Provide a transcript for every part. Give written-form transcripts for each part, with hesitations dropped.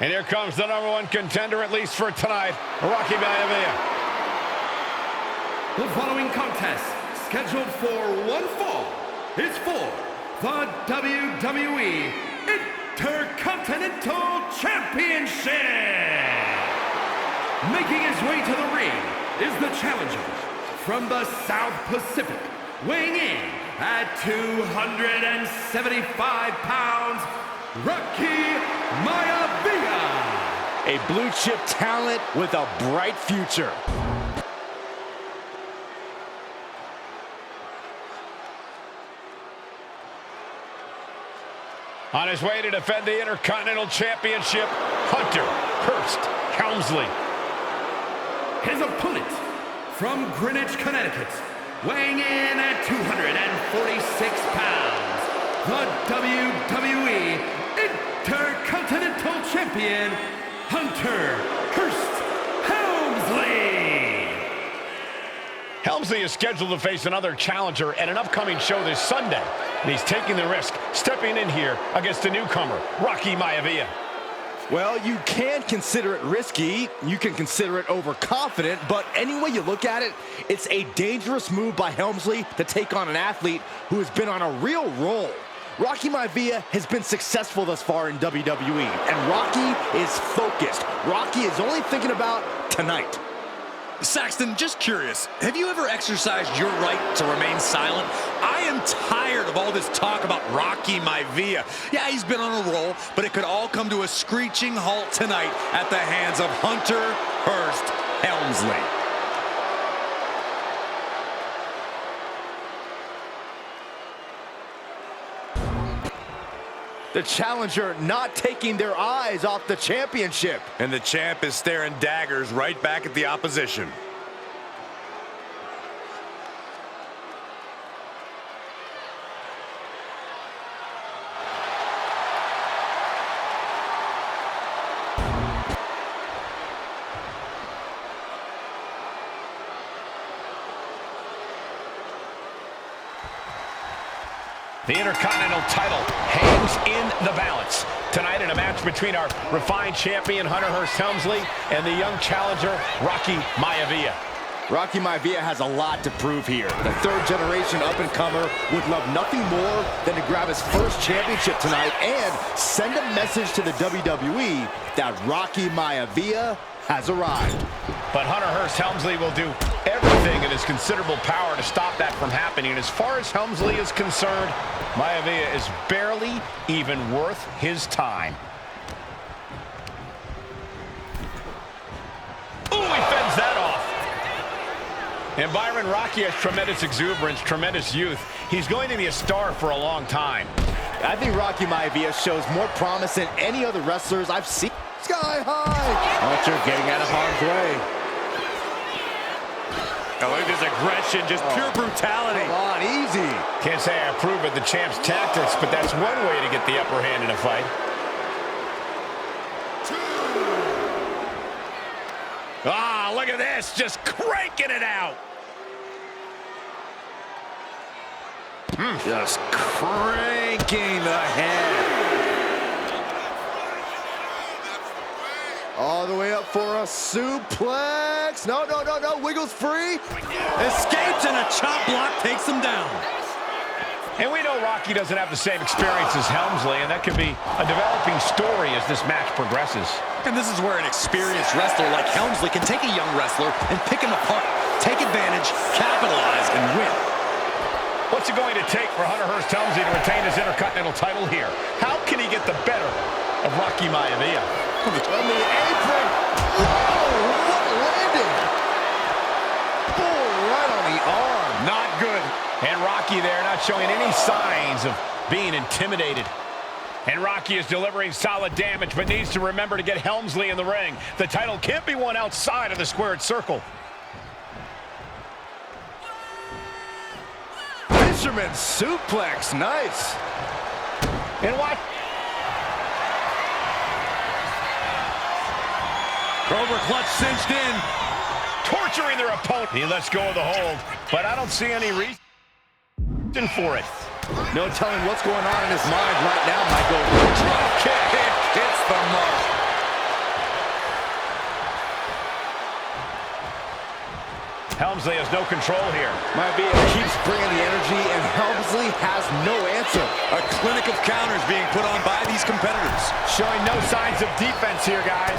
And here comes the #1 contender, at least for tonight, Rocky Maivia. The following contest, scheduled for one fall, is for the WWE Intercontinental Championship. Making his way to the ring is the challenger from the South Pacific, weighing in at 275 pounds, Rocky Maivia. A blue chip talent with a bright future. On his way to defend the Intercontinental Championship, Hunter Hearst Helmsley. His opponent from Greenwich, Connecticut, weighing in at 246 pounds, the WWE Intercontinental Champion, Hunter Hearst Helmsley. Helmsley is scheduled to face another challenger at an upcoming show this Sunday, and he's taking the risk, stepping in here against a newcomer, Rocky Maivia. Well, you can consider it risky, you can consider it overconfident, but any way you look at it, it's a dangerous move by Helmsley to take on an athlete who has been on a real roll. Rocky Maivia has been successful thus far in WWE, and Rocky is focused. Rocky is only thinking about tonight. Saxton, just curious, have you ever exercised your right to remain silent? I am tired of all this talk about Rocky Maivia. Yeah, he's been on a roll, but it could all come to a screeching halt tonight at the hands of Hunter Hearst Helmsley. The challenger not taking their eyes off the championship. And the champ is staring daggers right back at the opposition. The Intercontinental title hangs in the balance tonight in a match between our refined champion, Hunter Hearst Helmsley, and the young challenger, Rocky Maivia. Rocky Maivia has a lot to prove here. The third-generation up-and-comer would love nothing more than to grab his first championship tonight and send a message to the WWE that Rocky Maivia has arrived. But Hunter Hearst Helmsley will do everything in his considerable power to stop that from happening. And as far as Helmsley is concerned, Maivia is barely even worth his time. Ooh, he fends that off. And Byron, Rocky has tremendous exuberance, tremendous youth. He's going to be a star for a long time. I think Rocky Maivia shows more promise than any other wrestlers I've seen. Sky high! Hunter getting out of harm's way. Oh, look at this aggression, just pure brutality. Come on, easy. Can't say I approve of the champ's tactics, but that's one way to get the upper hand in a fight. Ah, look at this, just cranking it out. Just cranking the head. All the way up for a suplex. No, no, no, no. Wiggles free. Escapes and a chop block takes him down. And we know Rocky doesn't have the same experience as Helmsley, and that could be a developing story as this match progresses. And this is where an experienced wrestler like Helmsley can take a young wrestler and pick him apart, take advantage, capitalize, and win. What's it going to take for Hunter Hearst Helmsley to retain his Intercontinental title here? How can he get the better of Rocky Maivia? On the apron. Oh, what landing. Oh, right on the arm. Not good. And Rocky there not showing any signs of being intimidated. And Rocky is delivering solid damage, but needs to remember to get Helmsley in the ring. The title can't be won outside of the squared circle. Fisherman suplex, nice. And what? Cobra clutch cinched in. Torturing their opponent. He lets go of the hold, but I don't see any reason for it. No telling what's going on in his mind right now, Michael. Drop kick. Hits the mark. Helmsley has no control here. Maivia keeps bringing the energy, and Helmsley has no answer. A clinic of counters being put on by these competitors. Showing no signs of defense here, guys.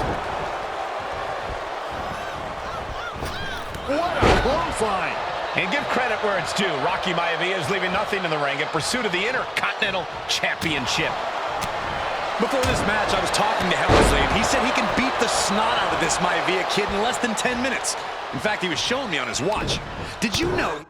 What a clothesline. And give credit where it's due. Rocky Maivia is leaving nothing in the ring in pursuit of the Intercontinental Championship. Before this match, I was talking to Helmsley, and he said he can beat the snot out of this Maivia kid in less than 10 minutes. In fact, he was showing me on his watch. Did you know?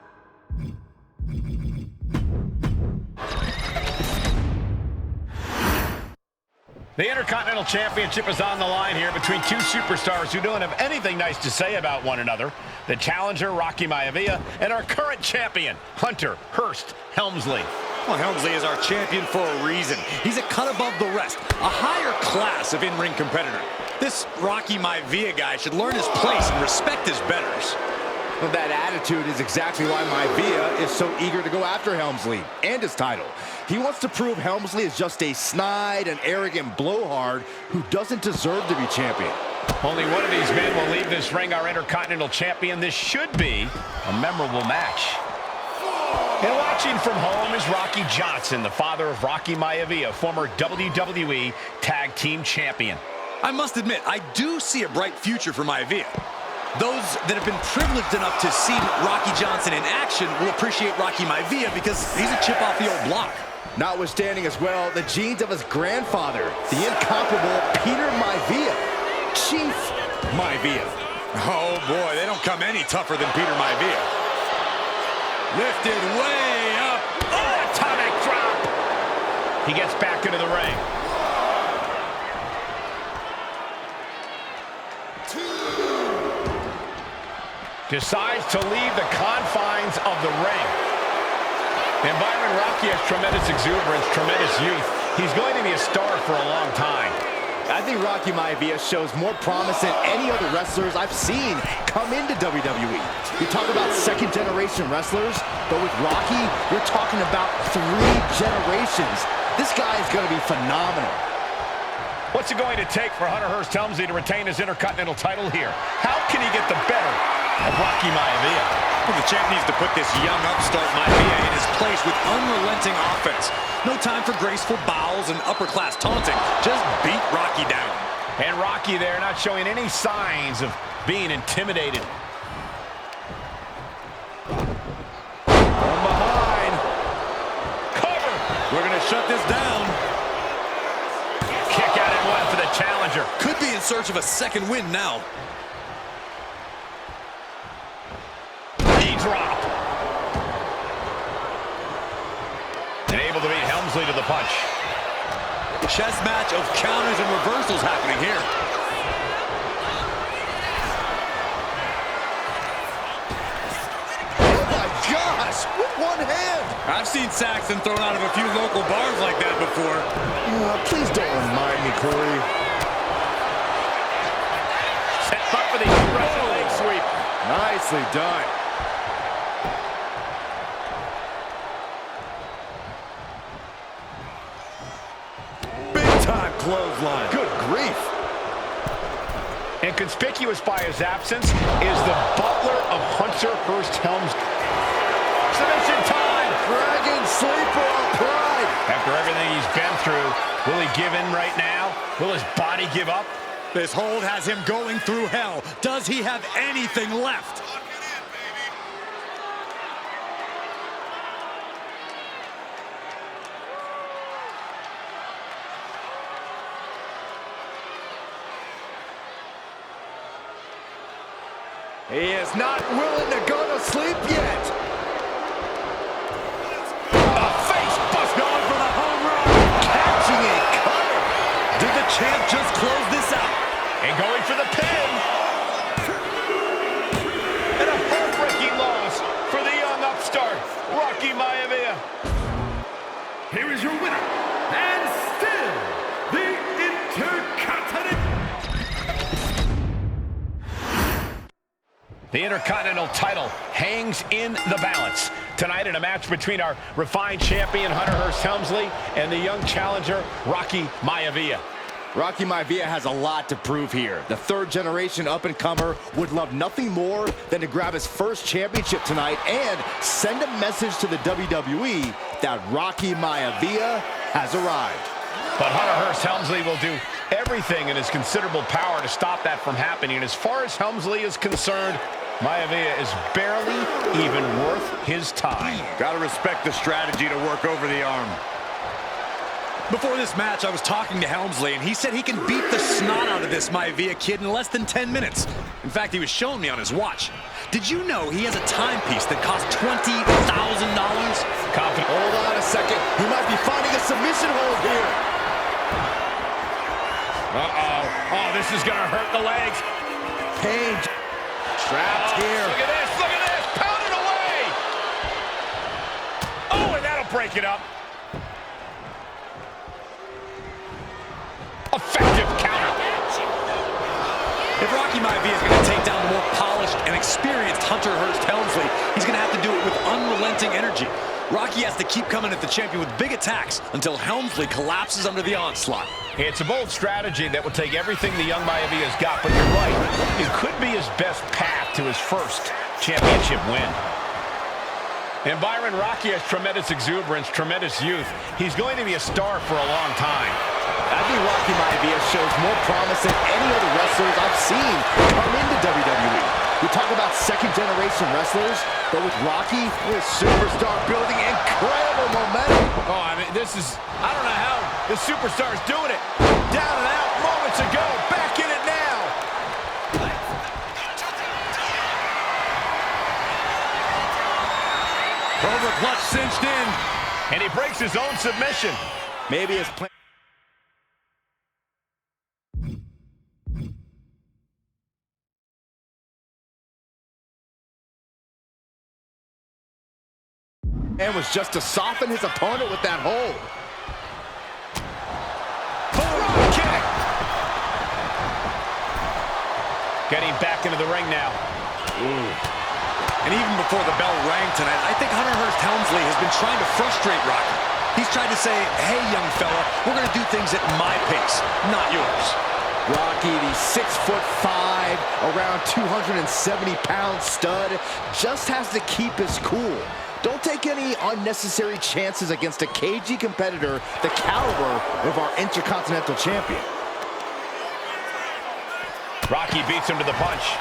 The Intercontinental Championship is on the line here between two superstars who don't have anything nice to say about one another. The challenger, Rocky Maivia, and our current champion, Hunter Hearst Helmsley. Well, Helmsley is our champion for a reason. He's a cut above the rest, a higher class of in-ring competitor. This Rocky Maivia guy should learn his place and respect his betters. Well, that attitude is exactly why Maivia is so eager to go after Helmsley and his title. He wants to prove Helmsley is just a snide and arrogant blowhard who doesn't deserve to be champion. Only one of these men will leave this ring our Intercontinental Champion. This should be a memorable match. And watching from home is Rocky Johnson, the father of Rocky Maivia, former WWE Tag Team Champion. I must admit, I do see a bright future for Maivia. Those that have been privileged enough to see Rocky Johnson in action will appreciate Rocky Maivia because he's a chip off the old block. Notwithstanding as well the genes of his grandfather, the incomparable Peter Maivia, Chief Maivia. Oh boy, they don't come any tougher than Peter Maivia. Lifted way up. Oh, atomic drop. He gets back into the ring. Decides to leave the confines of the ring. And Byron, Rocky has tremendous exuberance, tremendous youth. He's going to be a star for a long time. I think Rocky Maivia shows more promise than any other wrestlers I've seen come into WWE. You talk about second-generation wrestlers, but with Rocky, you're talking about 3 generations. This guy is going to be phenomenal. What's it going to take for Hunter Hearst Helmsley to retain his Intercontinental title here? How can he get the better of Rocky Maivia? Well, the champ needs to put this young upstart Maivia in his place with unrelenting offense. No time for graceful bows and upper-class taunting. Just beat Rocky down. And Rocky there not showing any signs of being intimidated. From behind. Cover. We're going to shut this down. Kick out and one for the challenger. Could be in search of a second win now. Knee drop. And able to beat Helmsley to the punch. Chess match of counters and reversals happening here. Oh my gosh, with one hand. I've seen Saxton thrown out of a few local bars like that before. Please don't remind me, Corey. Set up for the Russian leg sweep. Nicely done. Big-time clothesline. Good grief. And conspicuous by his absence is the butler of Hunter Hearst Helmsley. Submission time. Dragon sleeper applied. After everything he's been through, will he give in right now? Will his body give up? This hold has him going through hell. Does he have anything left? He is not willing to go to sleep yet. A face bust Going for the home run. Catching a cutter. Did the champ just close this out? and going for the pin. And a heartbreaking loss for the young upstart, Rocky Maivia. Here is your winner, and The Intercontinental title hangs in the balance tonight in a match between our refined champion, Hunter Hearst Helmsley, and the young challenger, Rocky Maivia. Rocky Maivia has a lot to prove here. The third-generation up-and-comer would love nothing more than to grab his first championship tonight and send a message to the WWE that Rocky Maivia has arrived. But Hunter Hearst Helmsley will do everything in his considerable power to stop that from happening. And as far as Helmsley is concerned, Maivia is barely even worth his time. Gotta respect the strategy to work over the arm. Before this match, I was talking to Helmsley, and he said he can beat the snot out of this Maivia kid in less than 10 minutes. In fact, he was showing me on his watch. Did you know he has a timepiece that costs $20,000? Confident. Hold on a second. He might be finding a submission hold here. Uh-oh. Oh, this is going to hurt the legs. Pain. Trapped here. Look at this. Look at this. Pounded away. Oh, and that'll break it up. Effective counter. If Rocky Maivia is going to take down the more polished and experienced Hunter Hearst Helmsley, he's going to have to do it with unrelenting energy. Rocky has to keep coming at the champion with big attacks until Helmsley collapses under the onslaught. It's a bold strategy that will take everything the young Maivia's got, but you're right. It could be his best path to his first championship win. And Byron, Rocky has tremendous exuberance, tremendous youth. He's going to be a star for a long time. I think Rocky Maivia shows more promise than any other wrestlers I've seen come into WWE. We talk about second-generation wrestlers, but with Rocky, this superstar building incredible momentum. Oh, I mean, this is, I don't know how the superstar is doing it. Down and out moments ago, back in it now. Over clutch cinched in. And he breaks his own submission. Maybe his plan. And was just to soften his opponent with that hold. Boom, kick. Getting back into the ring now. Ooh. And even before the bell rang tonight, I think Hunter Hearst Helmsley has been trying to frustrate Rocky. He's tried to say, hey, young fella, we're going to do things at my pace, not yours. Rocky, the 6'5", around 270-pound stud, just has to keep his cool. Don't take any unnecessary chances against a cagey competitor the caliber of our Intercontinental Champion. Rocky beats him to the punch.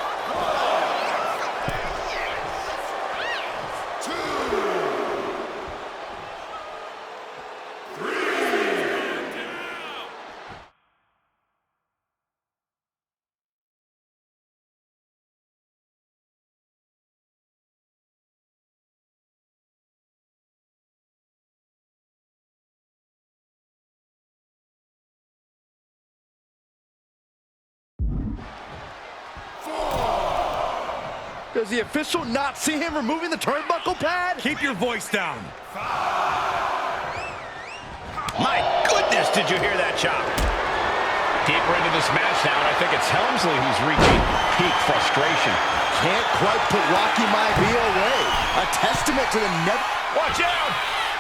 Does the official not see him removing the turnbuckle pad? Keep your voice down. My goodness, did you hear that chop? Deeper into this match now, and I think it's Helmsley who's reaching peak frustration. Can't quite put Rocky Maivia away. A testament to the never... Watch out!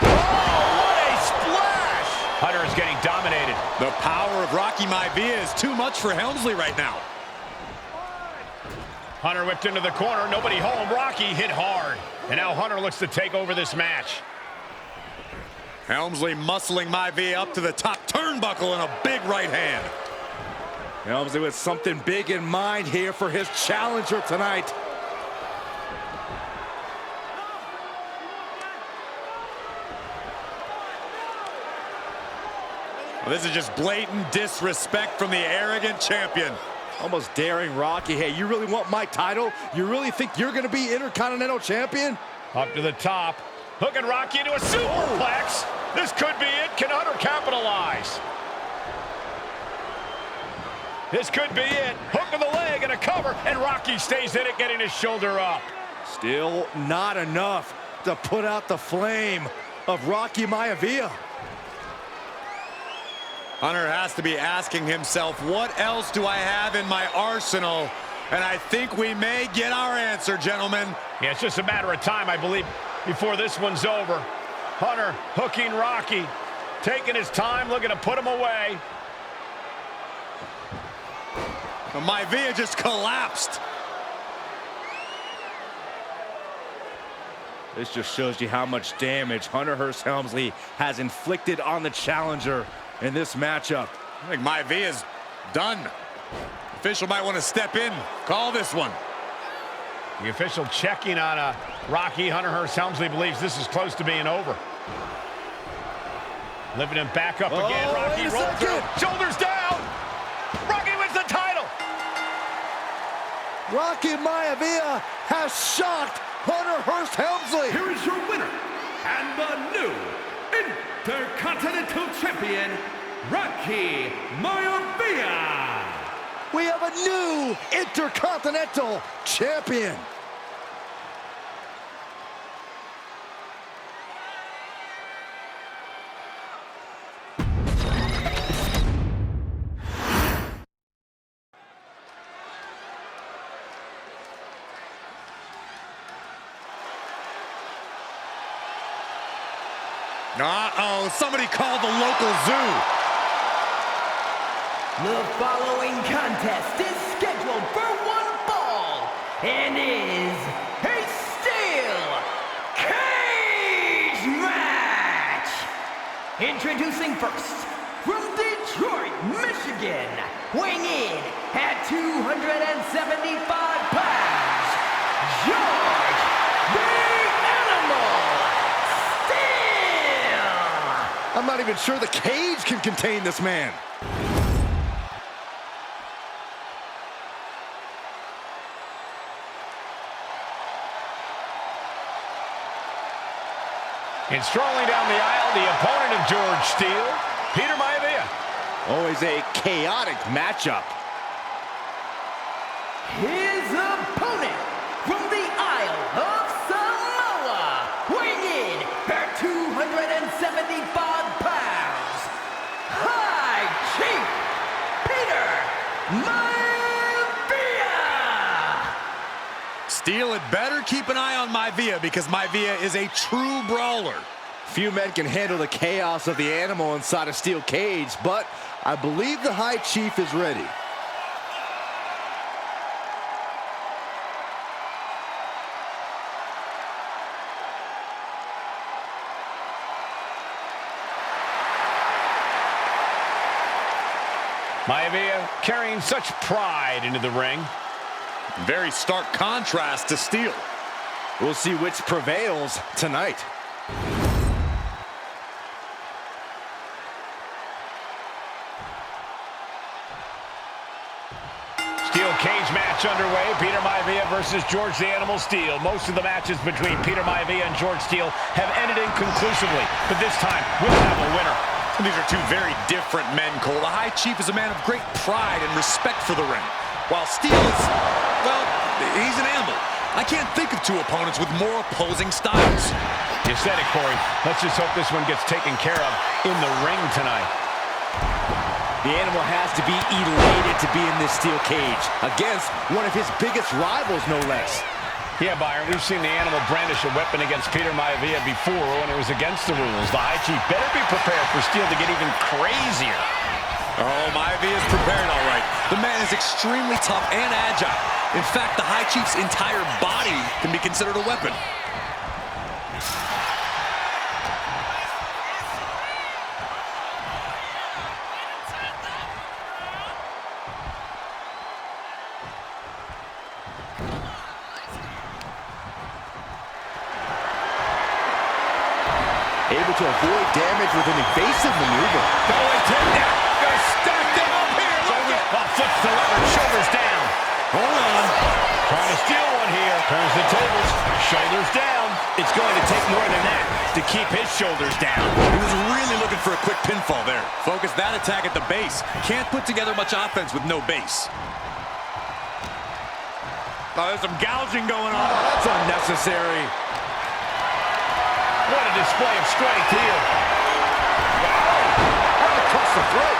Oh, what a splash! Hunter is getting dominated. The power of Rocky Maivia is too much for Helmsley right now. Hunter whipped into the corner, nobody home. Rocky hit hard. And now Hunter looks to take over this match. Helmsley muscling Maivia up to the top turnbuckle and a big right hand. Helmsley with something big in mind here for his challenger tonight. Well, this is just blatant disrespect from the arrogant champion. Almost daring Rocky. Hey, you really want my title? You really think you're going to be Intercontinental Champion? Up to the top. Hooking Rocky into a superplex. This could be it. Can Hunter capitalize? This could be it. Hook to the leg and a cover. And Rocky stays in it, getting his shoulder up. Still not enough to put out the flame of Rocky Maivia. Hunter has to be asking himself, what else do I have in my arsenal? And I think we may get our answer, gentlemen. Yeah, it's just a matter of time, I believe, before this one's over. Hunter hooking Rocky, taking his time, looking to put him away. Maivia just collapsed. This just shows you how much damage Hunter Hearst Helmsley has inflicted on the challenger in this matchup. I think Maivia's done. Official might want to step in, call this one. The official checking on Rocky. Hunter Hearst Helmsley believes this is close to being over. Lifting him back up again. Rocky rolls through. Shoulders down. Rocky wins the title. Rocky Maivia has shocked Hunter Hearst Helmsley. Here is your winner and the new Intercontinental Champion, Rocky Maivia. We have a new Intercontinental Champion. Uh-oh, somebody called the local zoo. The following contest is scheduled for one fall and is a steel cage match. Introducing first, from Detroit, Michigan, weighing in at 275 pounds, George the Animal Steel. I'm not even sure the cage can contain this man. And strolling down the aisle, the opponent of George Steele, Peter Maivia. Always a chaotic matchup. His opponent from the Isle of Samoa, weighing in at 275 pounds, High Chief Peter Maivia. Steele had better keep an eye on Maivia because Maivia is a true brawler. Few men can handle the chaos of the animal inside a steel cage, but I believe the High Chief is ready. Maivia carrying such pride into the ring. Very stark contrast to Steele. We'll see which prevails tonight. Steel cage match underway. Peter Maivia versus George the Animal Steele. Most of the matches between Peter Maivia and George Steele have ended inconclusively, but this time we'll have a winner. These are two very different men, Cole. The High Chief is a man of great pride and respect for the ring, while Steele is, well, he's an animal. I can't think of two opponents with more opposing styles. You said it, Corey. Let's just hope this one gets taken care of in the ring tonight. The animal has to be elated to be in this steel cage against one of his biggest rivals, no less. Yeah, Byron, we've seen the animal brandish a weapon against Peter Maivia before when it was against the rules. The High Chief better be prepared for Steele to get even crazier. Oh, Maivia is prepared all right. The man is extremely tough and agile. In fact, the High Chief's entire body can be considered a weapon. Able to avoid damage with an evasive maneuver. Going down. Gonna stack them up here. Look at. Flips the lever. Shoulders down. Hold on. Trying to steal one here. Turns the tables. Shoulders down. It's going to take more than that to keep his shoulders down. He was really looking for a quick pinfall there. Focus that attack at the base. Can't put together much offense with no base. Oh, there's some gouging going on. Oh, that's unnecessary. What a display of strength here. Right across the throat.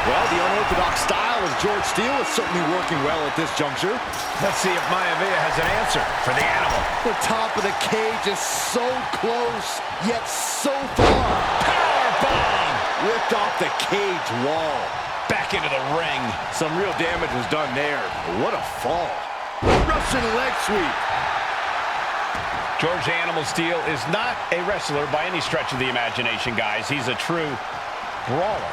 Well, the unorthodox style of George Steele is certainly working well at this juncture. Let's see if Maivia has an answer for the animal. The top of the cage is so close, yet so far. Powerbomb! Ripped off the cage wall. Back into the ring. Some real damage was done there. What a fall. Russian leg sweep. George Animal Steele is not a wrestler by any stretch of the imagination, guys. He's a true brawler.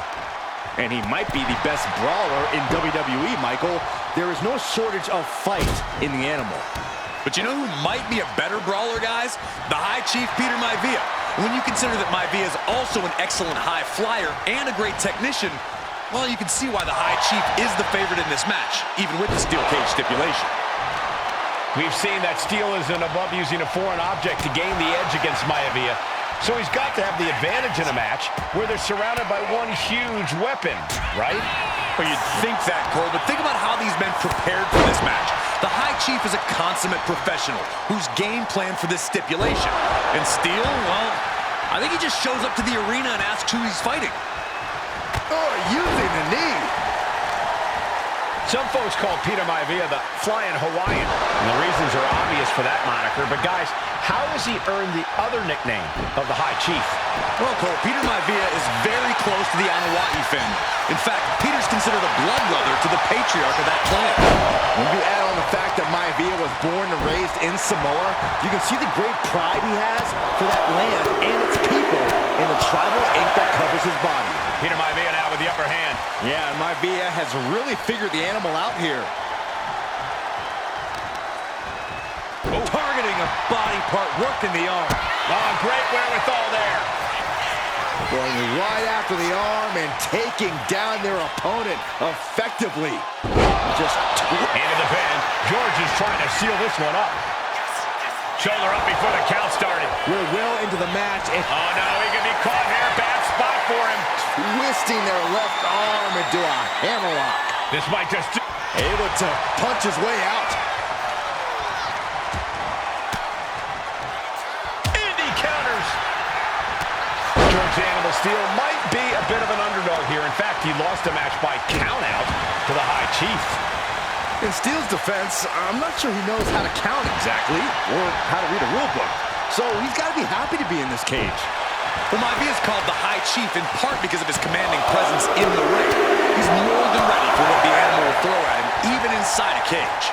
And he might be the best brawler in WWE, Michael. There is no shortage of fight in the animal. But you know who might be a better brawler, guys? The High Chief, Peter Maivia. When you consider that Maivia is also an excellent high flyer and a great technician, well, you can see why the High Chief is the favorite in this match, even with the steel cage stipulation. We've seen that Steele isn't above using a foreign object to gain the edge against Maivia. So he's got to have the advantage in a match where they're surrounded by one huge weapon, right? Well, you'd think that, Cole, but think about how these men prepared for this match. The High Chief is a consummate professional who's game planned for this stipulation. And Steele, well, I think he just shows up to the arena and asks who he's fighting. Oh, using the knee. Some folks call Peter Maivia the Flying Hawaiian, and the reasons are obvious for that moniker. But guys, how has he earned the other nickname of the High Chief? Well, Cole, Peter Maivia is very close to the Anahua'i family. In fact, Peter's considered a blood brother to the patriarch of that clan. When you add on the fact that Maivia was born and raised in Samoa, you can see the great pride he has for that land and its people in the tribal ink that covers his body. Peter Maivia now with the upper hand. Yeah, and Maivia has really figured the animal out here. Oh. Targeting a body part, working the arm. Oh, great wherewithal there. Going right after the arm and taking down their opponent effectively. Just into the pin. George is trying to seal this one up. Shoulder up before the count started. We're well into the match. And oh, no, he can be caught here. Bad spot for him. Twisting their left arm into a hammerlock. This might just... Able to punch his way out. Indy counters. George Animal Steele might be a bit of an underdog here. In fact, he lost a match by countout to the High Chief. In Steele's defense, I'm not sure he knows how to count exactly or how to read a rule book. So he's got to be happy to be in this cage. Well, Maivia is called the High Chief in part because of his commanding presence in the ring. He's more than ready for what the animal will throw at him, even inside a cage.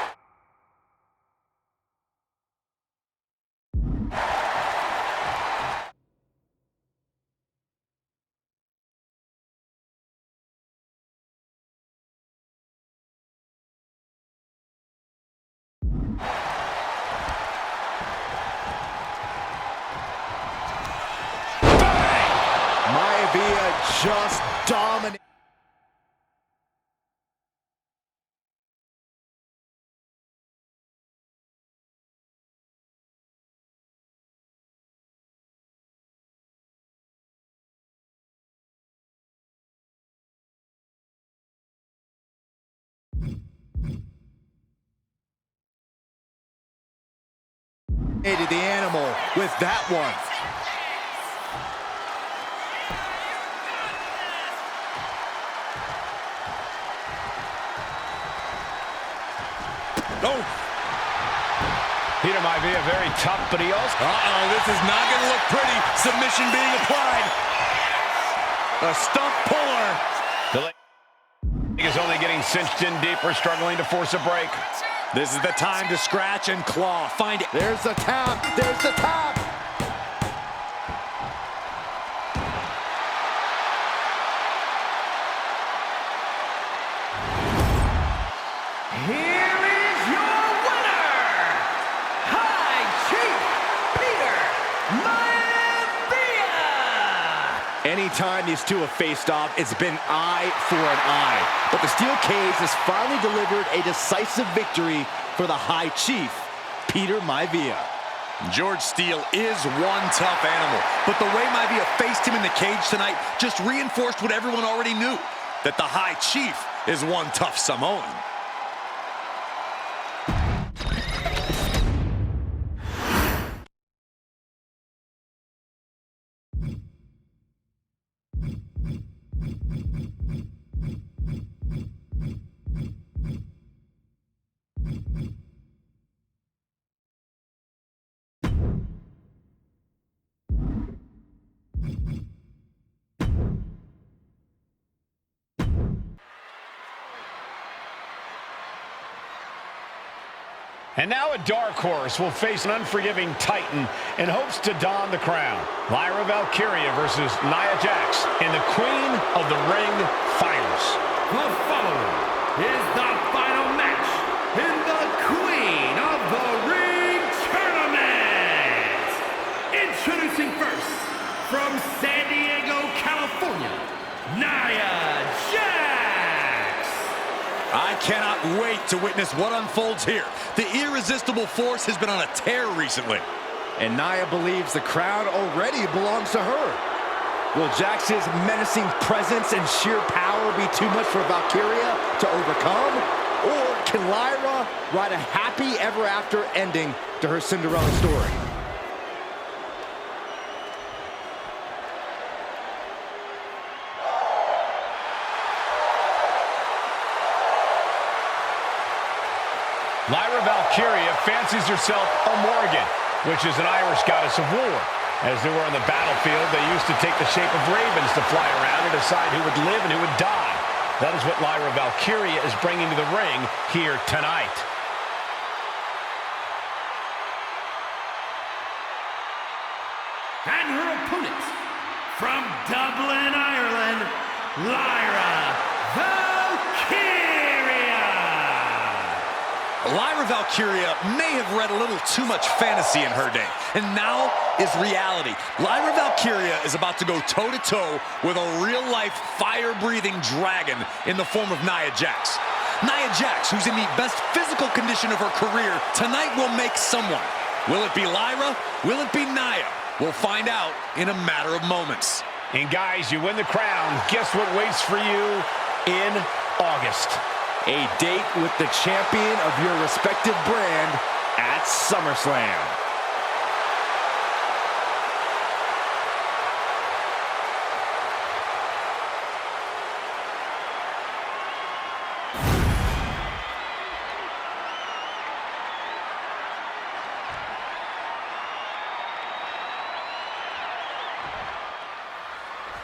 Maivia just dominated. The animal with that one. Oh. Peter Maivia very tough, but he also... Uh-oh, this is not going to look pretty. Submission being applied. A stump puller. The leg is only getting cinched in deeper, struggling to force a break. This is the time to scratch and claw. Find it. There's the tap. There's the tap. Here is your winner, High Chief Peter Maivia. Anytime these two have faced off, it's been eye for an eye. But the steel cage has finally delivered a decisive victory for the High Chief, Peter Maivia. George Steele is one tough animal, but the way Maivia faced him in the cage tonight just reinforced what everyone already knew, that the High Chief is one tough Samoan. And now a dark horse will face an unforgiving titan in hopes to don the crown. Lyra Valkyria versus Nia Jax in the Queen of the Ring Finals. The following is the final match in the Queen of the Ring Tournament. Introducing first, from San Diego, California, Nia Jax. I cannot wait to witness what unfolds here. The irresistible force has been on a tear recently. And Nia believes the crowd already belongs to her. Will Jax's menacing presence and sheer power be too much for Valkyria to overcome? Or can Lyra write a happy ever after ending to her Cinderella story? Lyra Valkyria fancies herself a Morgan, which is an Irish goddess of war. As they were on the battlefield, they used to take the shape of ravens to fly around and decide who would live and who would die. That is what Lyra Valkyria is bringing to the ring here tonight. And her opponent, from Dublin, Ireland, Lyra Valkyria. Lyra Valkyria may have read a little too much fantasy in her day, and now is reality. Lyra Valkyria is about to go toe-to-toe with a real-life, fire-breathing dragon in the form of Nia Jax. Nia Jax, who's in the best physical condition of her career, tonight will make someone. Will it be Lyra? Will it be Nia? We'll find out in a matter of moments. And guys, you win the crown. Guess what waits for you in August? A date with the champion of your respective brand at SummerSlam.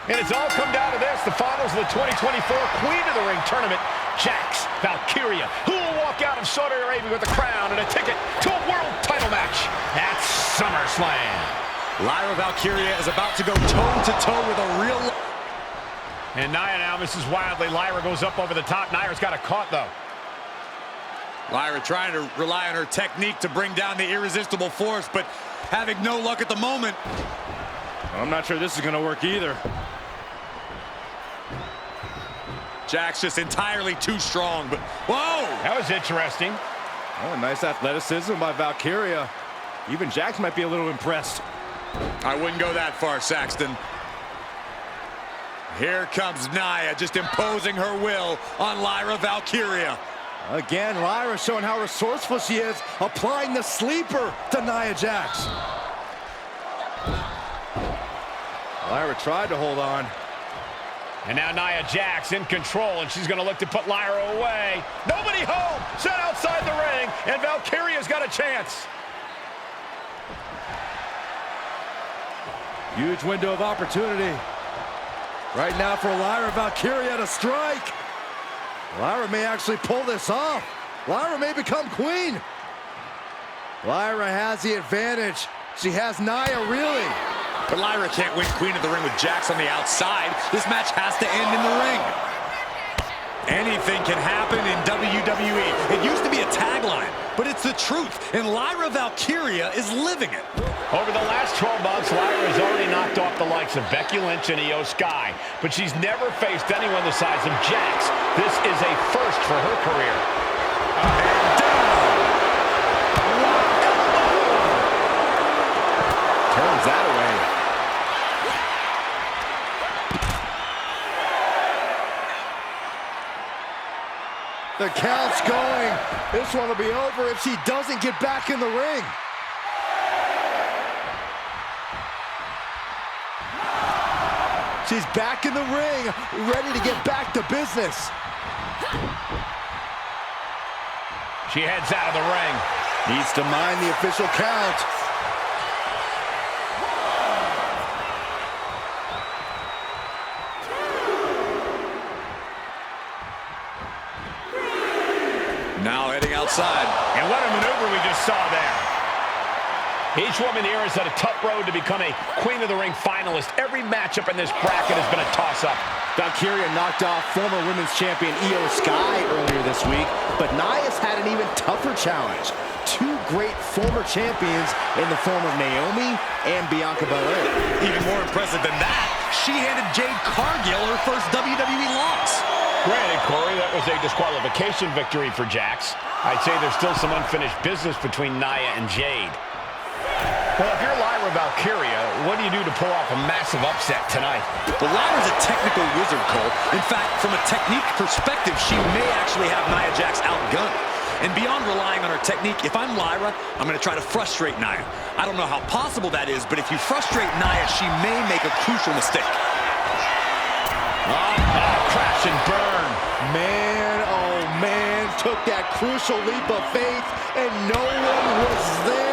And it's all come down to this, the finals of the 2024 Queen of the Ring Tournament. Jax Valkyria, who will walk out of Saudi Arabia with a crown and a ticket to a world title match at SummerSlam. Lyra Valkyria is about to go toe-to-toe with a real... And Nia now misses wildly. Lyra goes up over the top. Nia's got a caught, though. Lyra trying to rely on her technique to bring down the irresistible force, but having no luck at the moment. I'm not sure this is going to work either. Jax just entirely too strong, but whoa! That was interesting. Oh, nice athleticism by Valkyria. Even Jax might be a little impressed. I wouldn't go that far, Saxton. Here comes Nia, just imposing her will on Lyra Valkyria. Again, Lyra showing how resourceful she is, applying the sleeper to Nia Jax. Lyra tried to hold on. And now Nia Jax in control, and she's going to look to put Lyra away. Nobody home! Set outside the ring, and Valkyria's got a chance. Huge window of opportunity. Right now for Lyra Valkyria to strike. Lyra may actually pull this off. Lyra may become queen. Lyra has the advantage. She has Nia reeling. But Lyra can't win Queen of the Ring with Jax on the outside. This match has to end in the ring. Anything can happen in WWE. It used to be a tagline, but it's the truth, and Lyra Valkyria is living it. Over the last 12 months, Lyra has already knocked off the likes of Becky Lynch and Io Sky, but she's never faced anyone the size of Jax. This is a first for her career. And down. Turns that away. The count's going. This one will be over if she doesn't get back in the ring. She's back in the ring, ready to get back to business. She heads out of the ring. Needs to mind the official count. Now heading out outside. And what a maneuver we just saw there. Each woman here has had a tough road to become a Queen of the Ring finalist. Every matchup in this bracket has been a toss-up. Valkyria knocked off former women's champion Io Sky earlier this week, but Nia's had an even tougher challenge. Two great former champions in the form of Naomi and Bianca Belair. Even more impressive than that, she handed Jade Cargill her first WWE loss. Granted, Corey, that was a disqualification victory for Jax. I'd say there's still some unfinished business between Nia and Jade. Well, if you're Lyra Valkyria, what do you do to pull off a massive upset tonight? Well, Lyra's a technical wizard, Cole. In fact, from a technique perspective, she may actually have Nia Jax outgunned. And beyond relying on her technique, if I'm Lyra, I'm going to try to frustrate Nia. I don't know how possible that is, but if you frustrate Nia, she may make a crucial mistake. Crash and burn. Man, oh man, took that crucial leap of faith, and no one was there.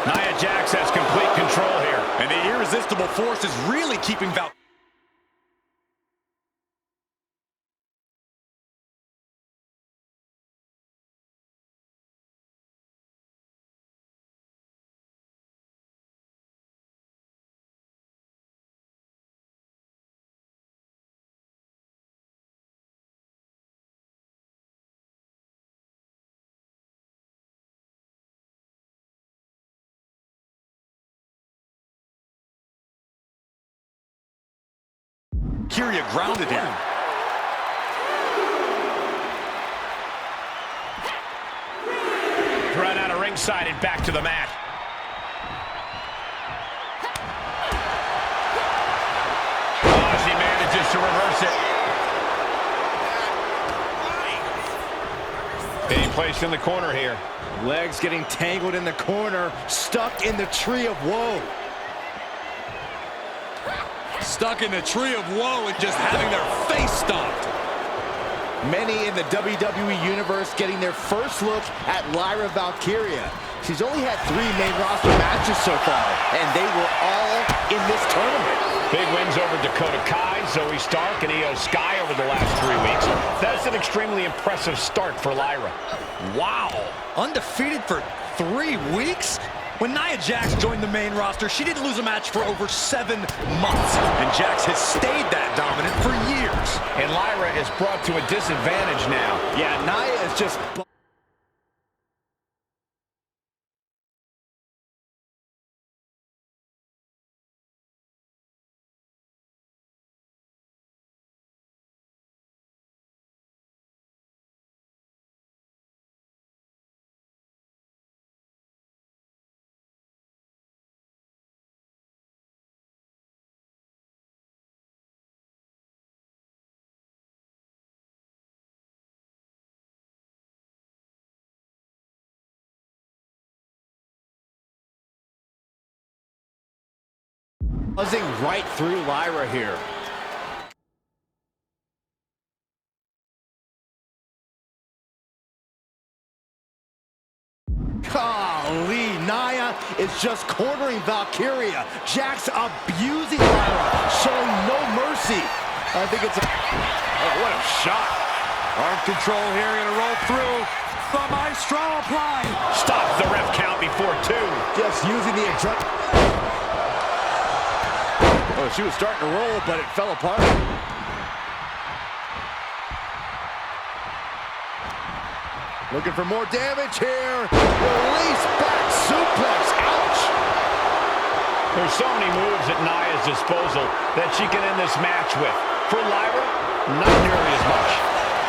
Nia Jax has complete control here. And the irresistible force is really keeping Val... Valkyria grounded here. Run out of ringside and back to the mat. Oh, she manages to reverse it. Being placed in the corner here. Legs getting tangled in the corner, stuck in the tree of woe. Stuck in the tree of woe and just having their face stomped. Many in the WWE Universe getting their first look at Lyra Valkyria. She's only had 3 main roster matches so far, and they were all in this tournament. Big wins over Dakota Kai, Zoe Stark, and Io Sky over the last 3 weeks. That's an extremely impressive start for Lyra. Wow, undefeated for 3 weeks? When Nia Jax joined the main roster, she didn't lose a match for over 7 months. And Jax has stayed that dominant for years. And Lyra is brought to a disadvantage now. Yeah, Nia is just... buzzing right through Lyra here. Golly, Nia is just cornering Valkyria. Jax abusing Lyra, showing no mercy. I think it's a... Oh, what a shot. Arm control here, gonna roll through. The Maestro applied. Stops the ref count before 2. Just using the adrenaline. Oh, she was starting to roll, but it fell apart. Looking for more damage here. Release back suplex. Ouch. There's so many moves at Nia's disposal that she can end this match with. For Lyra, not nearly as much.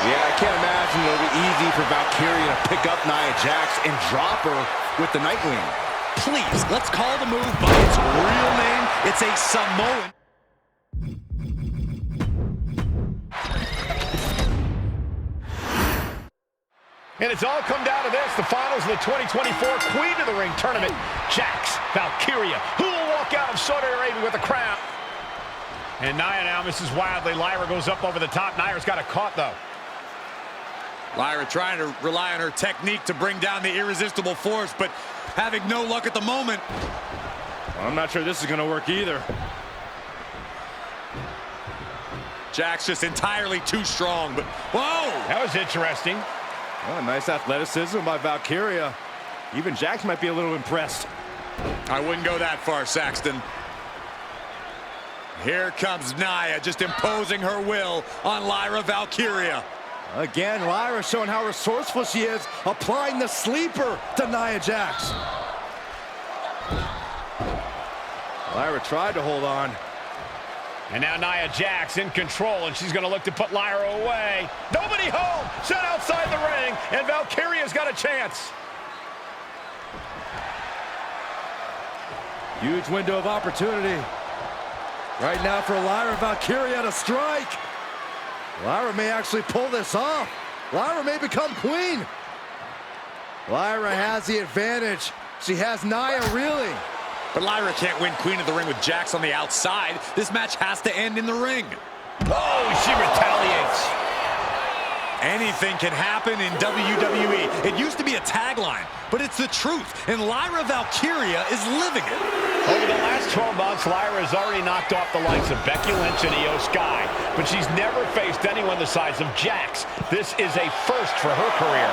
Yeah, I can't imagine it'll be easy for Valkyria to pick up Nia Jax and drop her with the Nightwing. Please, let's call the move by its real name. It's a Samoan. And it's all come down to this, the finals of the 2024 Queen of the Ring tournament. Jax, Valkyria, who will walk out of Saudi Arabia with a crown? And Nia now misses wildly. Lyra goes up over the top. Nia's got a caught, though. Lyra trying to rely on her technique to bring down the irresistible force, but having no luck at the moment. Well, I'm not sure this is going to work either. Jax just entirely too strong, but whoa! That was interesting. Oh, nice athleticism by Valkyria. Even Jax might be a little impressed. I wouldn't go that far, Saxton. Here comes Nia, just imposing her will on Lyra Valkyria. Again, Lyra showing how resourceful she is, applying the sleeper to Nia Jax. Lyra tried to hold on. And now Nia Jax in control, and she's going to look to put Lyra away. Nobody home! Set outside the ring, and Valkyria's got a chance. Huge window of opportunity. Right now for Lyra Valkyria to strike. Lyra may actually pull this off. Lyra may become queen. Lyra has the advantage. She has Nia reeling. But Lyra can't win Queen of the Ring with Jax on the outside. This match has to end in the ring. Oh, she retaliates. Anything can happen in WWE. It used to be a tagline, but it's the truth, and Lyra Valkyria is living it. Over the last 12 months, Lyra has already knocked off the likes of Becky Lynch and Io Sky, but she's never faced anyone the size of Jax. This is a first for her career.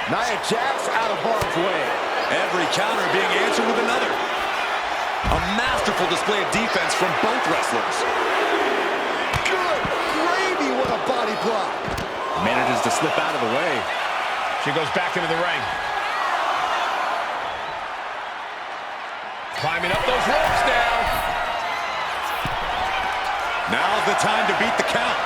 Nia Jax out of harm's way. Every counter being answered with another. A masterful display of defense from both wrestlers. Good gravy, what a body block. Manages to slip out of the way. She goes back into the ring. Climbing up those ropes now. Now's the time to beat the count.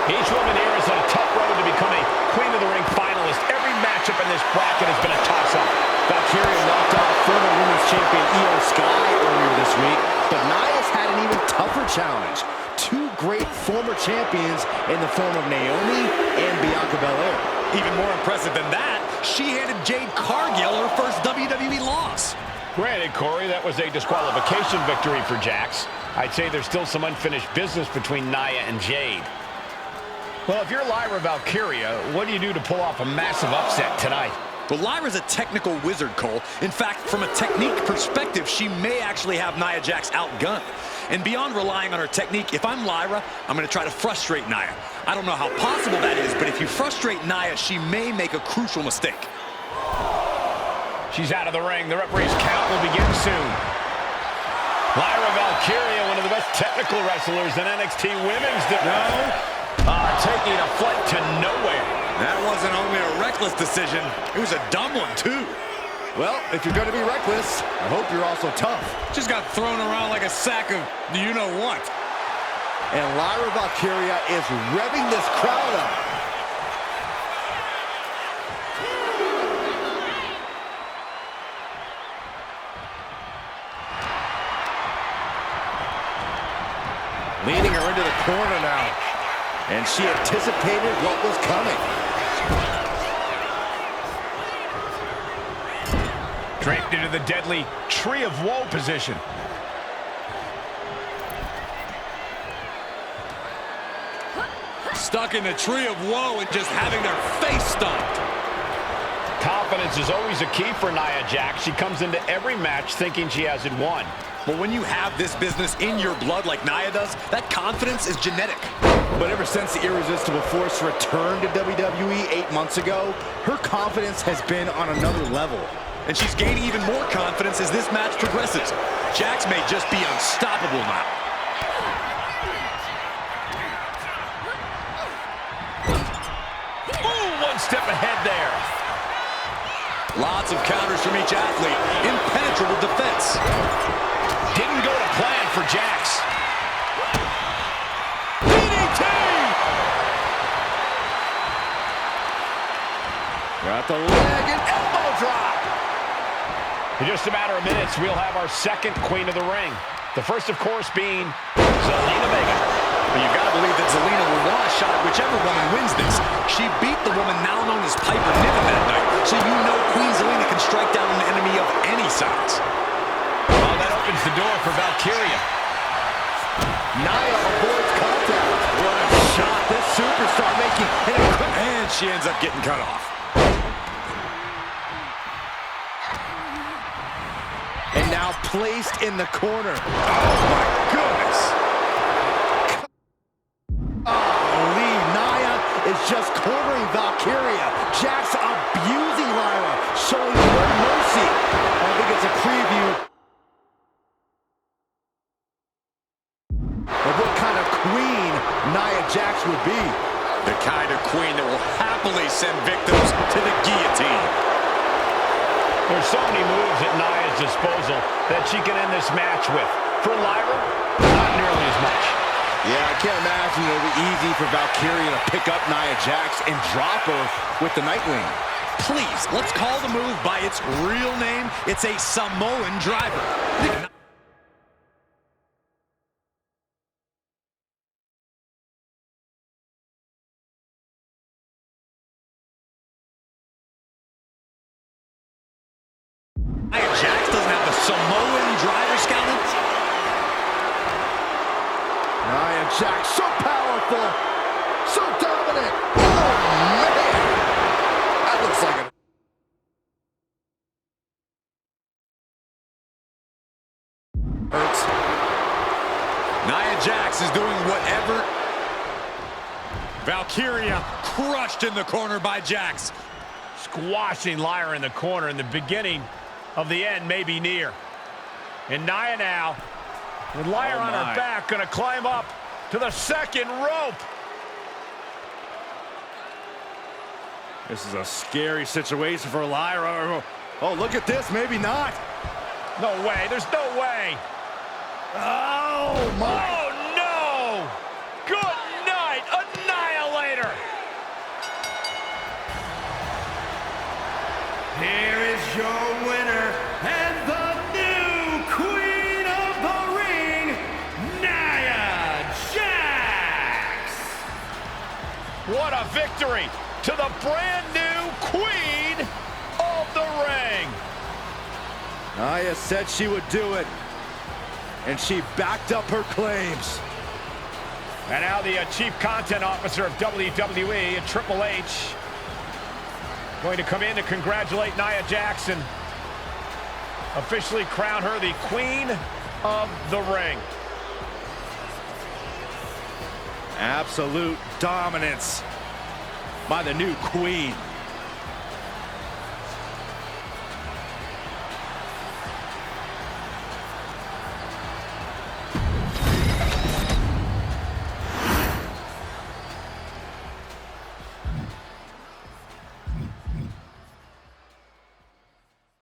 Each woman here is on a tough road to become a Queen of the Ring finalist. Every matchup in this bracket has been a toss-up. Valkyria knocked off former women's champion Io Sky earlier this week, but Nia's had an even tougher challenge. Two great former champions in the form of Naomi and Bianca Belair. Even more impressive than that, she handed Jade Cargill her first WWE loss. Granted, Corey, that was a disqualification victory for Jax. I'd say there's still some unfinished business between Nia and Jade. Well, if you're Lyra Valkyria, what do you do to pull off a massive upset tonight? Well, Lyra's a technical wizard, Cole. In fact, from a technique perspective, she may actually have Nia Jax outgunned. And beyond relying on her technique, if I'm Lyra, I'm going to try to frustrate Nia. I don't know how possible that is, but if you frustrate Nia, she may make a crucial mistake. She's out of the ring. The referee's count will begin soon. Lyra Valkyria, one of the best technical wrestlers in NXT Women's Division. Taking a flight to nowhere. That wasn't only a reckless decision, it was a dumb one, too. Well, if you're going to be reckless, I hope you're also tough. Just got thrown around like a sack of you-know-what. And Lyra Valkyria is revving this crowd up. Leading her into the corner now. And she anticipated what was coming. Draped into the deadly Tree of Woe position. Stuck in the Tree of Woe and just having their face stomped. Confidence is always a key for Nia Jax. She comes into every match thinking she has it won. But when you have this business in your blood like Nia does, that confidence is genetic. But ever since the Irresistible Force returned to WWE 8 months ago, her confidence has been on another level. And she's gaining even more confidence as this match progresses. Jax may just be unstoppable now. Ooh, one step ahead there. Lots of counters from each athlete. Impenetrable defense. Didn't go to plan for Jax. DDT! Got the leg and elbow drop. In just a matter of minutes, we'll have our second Queen of the Ring. The first, of course, being Zelina Vega. But you've got to believe that Zelina will want a shot at whichever woman wins this. She beat the woman now known as Piper Niven that night, so you know Queen Zelina can strike down an enemy of any size. Oh, that opens the door for Valkyria. Nia avoids contact. What a shot this superstar making. And she ends up getting cut off. And now placed in the corner. Oh, my goodness. Golly, Nia is just cornering Valkyria. Jax abusing Lyra, showing no mercy. I think it's a preview of what kind of queen Nia Jax would be. The kind of queen that will happily send victims to the guillotine. There's so many moves at Nia's disposal that she can end this match with. For Lyra, not nearly as much. Yeah, I can't imagine it'll be easy for Valkyria to pick up Nia Jax and drop her with the Nightwing. Please, let's call the move by its real name. It's a Samoan driver. Nia Jax doesn't have the Samoan driver scouted. Nia Jax, so powerful, so dominant. Oh, man. That looks like a... hurts. Nia Jax is doing whatever. Valkyria crushed in the corner by Jax. Squashing Lyra in the corner, and the beginning of the end may be near. And Nia now, with Lyra on her back, gonna climb up to the second rope. This is a scary situation for Lyra. Oh, look at this, maybe not. No way, there's no way. Oh, my. Oh, no! Good night, Annihilator! Here is your winner and the new Queen of the Ring, Nia Jax! What a victory to the brand new Queen of the Ring! Nia said she would do it, and she backed up her claims. And now the Chief Content Officer of WWE, Triple H, going to come in to congratulate Nia Jax, officially crown her the Queen of the Ring. Absolute dominance by the new Queen.